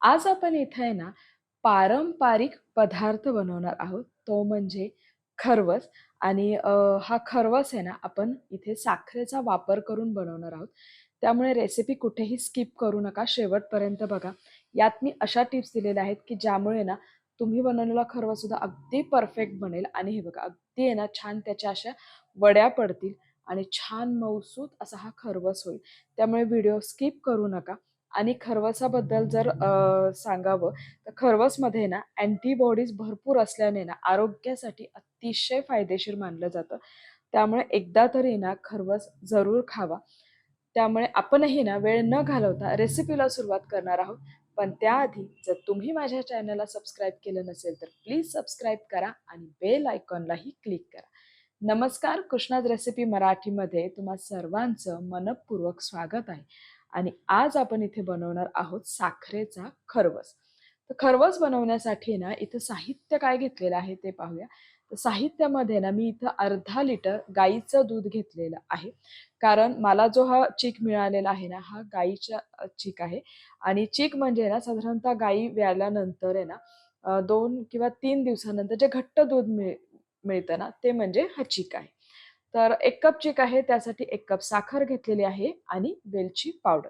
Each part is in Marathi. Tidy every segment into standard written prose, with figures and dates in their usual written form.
आज आपण इथे आहे ना, पारंपरिक पदार्थ बनवणार आहोत. तो म्हणजे खरवस आणि हा खरवस आहे ना, आपण इथे साखरेचा वापर करून बनवणार आहोत. त्यामुळे रेसिपी कुठेही स्किप करू नका, शेवटपर्यंत बघा. यात मी अशा टिप्स दिलेल्या आहेत, की ज्यामुळे ना तुम्ही बनवलेला खरवससुद्धा अगदी परफेक्ट बनेल आणि हे बघा, अगदी आहे ना छान त्याच्या अशा वड्या पडतील आणि छान मऊसूत असा हा खरवस होईल. त्यामुळे व्हिडिओ स्किप करू नका. आणि खरवसाबद्दल जर सांगावं तर खरवसमध्ये ना अँटीबॉडीज भरपूर असल्याने ना आरोग्यासाठी अतिशय फायदेशीर मानलं जातं. त्यामुळे एकदा तरी ना खरवस जरूर खावा. त्यामुळे आपणही ना वेळ न घालवता रेसिपीला सुरुवात करणार आहोत. पण त्याआधी जर तुम्ही माझ्या चॅनलला सबस्क्राईब केलं नसेल तर प्लीज सबस्क्राईब करा आणि बेल आयकॉनलाही क्लिक करा. नमस्कार, कृष्णाज रेसिपी मराठीमध्ये तुम्हा सर्वांचं मनःपूर्वक स्वागत आहे. आणि आज आपण इथे बनवणार आहोत साखरेचा खरवस. तर खरवस बनवण्यासाठी ना इथं साहित्य काय घेतलेलं आहे ते पाहूया. तर साहित्यामध्ये ना मी इथं अर्धा लिटर गाईचं दूध घेतलेलं आहे. कारण मला जो हा चीक मिळालेला आहे ना, हा गाईचा चीक आहे. आणि चीक म्हणजे ना साधारणतः गाई व्याल्यानंतर आहे ना 2 किंवा 3 दिवसानंतर जे घट्ट दूध मिळतं ना, ते म्हणजे हा चीक आहे. तर 1 कप चीक आहे, त्यासाठी 1 कप साखर घेतलेली आहे आणि वेलची पावडर.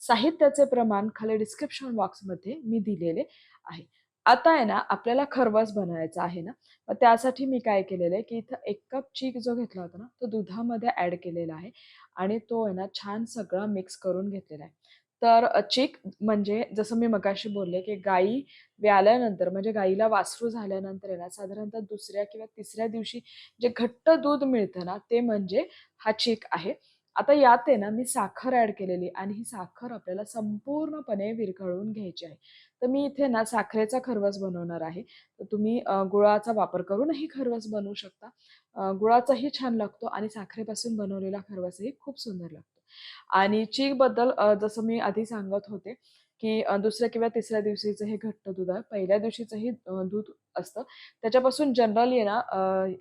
साहित्याचे प्रमाण खाली डिस्क्रिप्शन बॉक्समध्ये मी दिलेले आहे. आता आहे ना, आपल्याला खरवस बनवायचा आहे ना, मग त्यासाठी मी काय केलेलं आहे, की इथं 1 कप चीक जो घेतला होता ना, तो दुधामध्ये ॲड केलेला आहे आणि तो आहे ना, छान सगळा मिक्स करून घेतलेला आहे. तर चीक म्हणजे जसं मी मगाशी बोलले, की गाई व्याल्यानंतर म्हणजे गाईला वासरू झाल्यानंतर आहे ना, साधारणतः दुसऱ्या किंवा तिसऱ्या दिवशी जे घट्ट दूध मिळतं ना, ते म्हणजे हा चीक आहे. आता यात आहे ना, मी साखर ॲड केलेली आणि ही साखर आपल्याला संपूर्णपणे विरघळवून घ्यायची आहे. तर मी इथे ना साखरेचा खरवस बनवणार आहे. तर तुम्ही गुळाचा वापर करूनही खरवस बनवू शकता. गुळाचाही छान लागतो आणि साखरेपासून बनवलेला खरवसही खूप सुंदर लागतो. आणि चीकबद्दल जसं मी आधी सांगत होते, की दुसऱ्या किंवा तिसऱ्या दिवशीचं हे घट्ट दूध आहे. पहिल्या दिवशीचंही दूध असतं. त्याच्यापासून जनरली आहे ना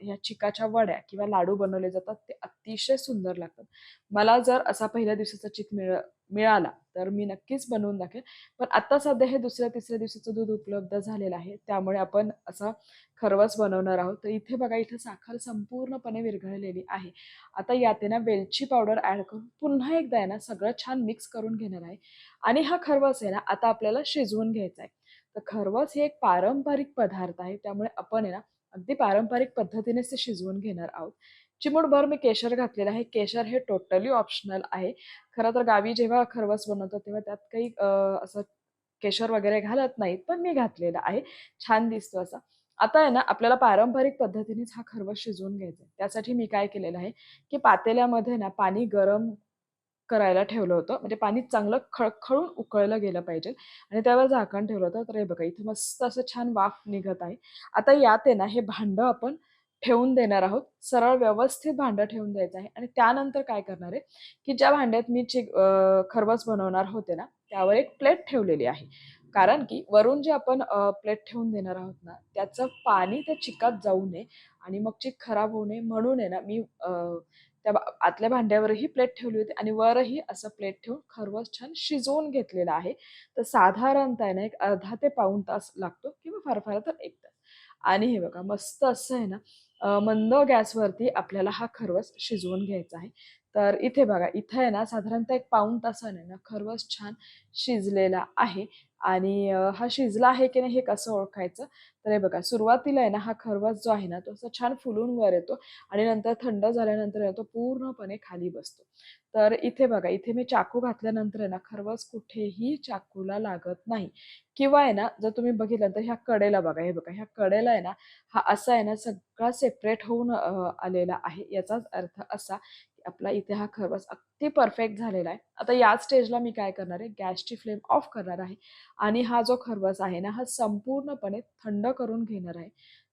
ह्या चिकाच्या वड्या किंवा लाडू बनवले जातात. ते अतिशय सुंदर लागतात. मला जर असा पहिल्या दिवसाचा चीक मिळाला, तर मी नक्कीच बनवून दाखवेन. पण आता सध्या हे दुसऱ्या-तिसऱ्या दिवसाचं दूध उपलब्ध झालेलं आहे. त्यामुळे आपण असा खरवस बनवणार आहोत. तर इथे बघा, इथे साखर संपूर्णपणे विरघळलेली आहे. आता यात आहे ना वेलची पावडर ॲड करून पुन्हा एकदा आहे ना सगळं छान मिक्स करून घेणार आहे. आणि हा खरवस आहे ना आता आपल्याला शिजवून घ्यायचा आहे. तर खरवस हे एक पारंपरिक पदार्थ आहे. त्यामुळे आपण आहे ना अगदी पारंपरिक पद्धतीनेच ते शिजवून घेणार आहोत. चिमूटभर मी केशर घातलेलं आहे. केशर हे टोटली ऑप्शनल आहे. खरं तर गावी जेव्हा खरवस बनवतो तेव्हा त्यात काही असं केशर वगैरे घालत नाहीत, पण मी घातलेला आहे. छान दिसतो असा. आता आहे ना आपल्याला पारंपरिक पद्धतीनेच हा खरवस शिजवून घ्यायचा आहे. त्यासाठी मी काय केलेलं आहे, की पातेल्यामध्ये ना पाणी गरम करायला ठेवलं होतं. म्हणजे पाणी चांगलं खळखळून उकळलं गेलं पाहिजे आणि त्यावर झाकण ठेवलं होतं. तर हे बघा इथे मस्त असं छान वाफ निघत आहे. आता यात आहे ना हे भांडं आपण ठेवून देणार आहोत. सरळ व्यवस्थित भांडं ठेवून द्यायचं आहे आणि त्यानंतर काय करणार आहे, की ज्या भांड्यात मी खरवस बनवणार होते ना, त्यावर एक प्लेट ठेवलेली आहे. कारण की वरून जे आपण प्लेट ठेवून देणार आहोत ना, त्याचं पाणी त्या चिकात जाऊ नये आणि मग चीक खराब होऊ नये म्हणून आहे ना मी त्या आतल्या भांड्यावरही प्लेट ठेवली होती आणि वरही असं प्लेट ठेवून खरवस छान शिजवून घेतलेला आहे. तर साधारणतः आहे ना, एक अर्धा ते पाऊण तास लागतो किंवा फार फार तर 1 तास. आणि हे बघा मस्त असं आहे ना, मंद गॅसवरती आपल्याला हा खरवस शिजवून घ्यायचा आहे. तर इथे बघा, इथे आहे ना साधारणतः एक पाऊण तासाने ना खरवस छान शिजलेला आहे. आणि हा शिजला आहे की नाही हे कसं ओळखायचं? तर हे बघा सुरुवातीला आहे ना, हा खरवस जो आहे ना, तो असा छान फुलून वर येतो आणि नंतर थंड झाल्यानंतर आहे ना, तो पूर्णपणे खाली बसतो. तर इथे बघा, इथे मी चाकू घातल्यानंतर आहे ना, खरवस कुठेही चाकूला लागत नाही किंवा आहे ना, जर तुम्ही बघितलं तर ह्या कडेला बघा, हे बघा, ह्या कडेला आहे ना, हा असा आहे ना, सगळा सेपरेट होऊन आलेला आहे. याचाच अर्थ असा, की आपला इथे हा खरवस अगदी परफेक्ट झालेला आहे. आता या स्टेजला मी काय करणार आहे, गॅसची फ्लेम ऑफ करणार आहे आणि हा जो खरवस आहे ना, हा संपूर्णपणे थंड करून घेणार आहे.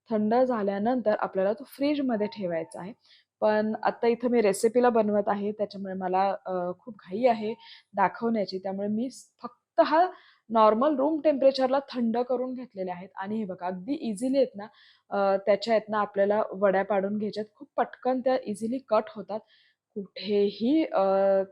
थंड झाल्यानंतर आपल्याला तो फ्रिजमध्ये ठेवायचा आहे. पण आता इथं मी रेसिपीला बनवत आहे, त्याच्यामुळे मला खूप घाई आहे दाखवण्याची. त्यामुळे मी फक्त हा नॉर्मल रूम टेम्परेचरला थंड करून घेतलेले आहेत आणि हे बघा अगदी इझिली आहेत ना त्याच्या आहेत ना आपल्याला वड्या पाडून घ्यायच्यात. खूप पटकन त्या इझिली कट होतात. कुठेही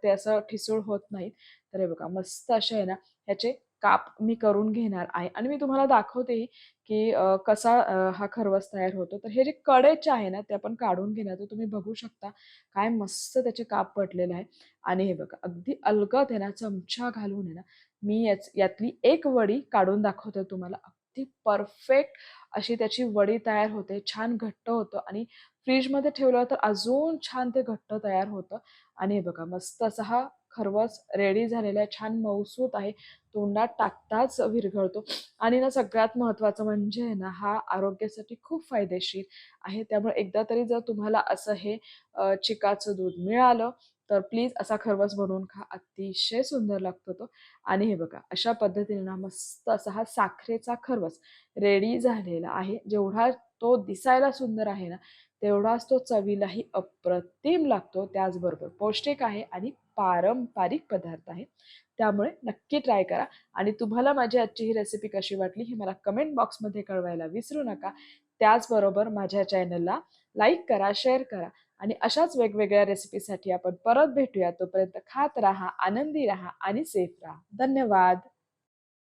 ते असं ठिसूळ होत नाहीत. तर हे बघा मस्त असे आहे ना ह्याचे काप मी करून घेणार आहे आणि मी तुम्हाला दाखवते की कसा हा खरवस तयार होतो. तर हे जे कडेचे आहे ना, ते आपण काढून घेणार. तर तुम्ही बघू शकता काय मस्त त्याचे काप पडलेले आहे आणि हे बघा अगदी अलगद आहे ना, चमचा घालून आहे ना, मी यातली एक वडी काढून दाखवते तुम्हाला. अगदी परफेक्ट अशी त्याची वडी तयार होते. छान घट्ट होतं आणि फ्रिजमध्ये ठेवलं तर अजून छान ते घट्ट तयार होतं आणि हे बघा मस्त असा हा खरवस रेडी झालेला आहे. छान मऊसूत आहे. तोंडात टाकताच विरघळतो आणि ना सगळ्यात महत्त्वाचं म्हणजे आहे ना, हा आरोग्यासाठी खूप फायदेशीर आहे. त्यामुळे एकदा तरी जर तुम्हाला असं हे चिकाचं दूध मिळालं, तर प्लीज असा खरवस बनवून खा. अतिशय सुंदर लागतो तो. आणि हे बघा अशा पद्धतीने ना मस्त असा हा साखरेचा खरवस रेडी झालेला आहे. जेवढा तो दिसायला सुंदर आहे ना, तेवढाच तो चवीलाही अप्रतिम लागतो. त्याचबरोबर पौष्टिक आहे आणि पारंपरिक पदार्थ आहे. त्यामुळे नक्की ट्राय करा आणि तुम्हाला माझी आजची ही रेसिपी कशी वाटली हे मला कमेंट बॉक्समध्ये कळवायला विसरू नका. त्याचबरोबर माझ्या चॅनलला लाईक करा, शेअर करा आणि अशाच वेगवेगळ्या रेसिपीसाठी आपण परत भेटूया. तोपर्यंत खात राहा, आनंदी राहा आणि सेफ राहा. धन्यवाद.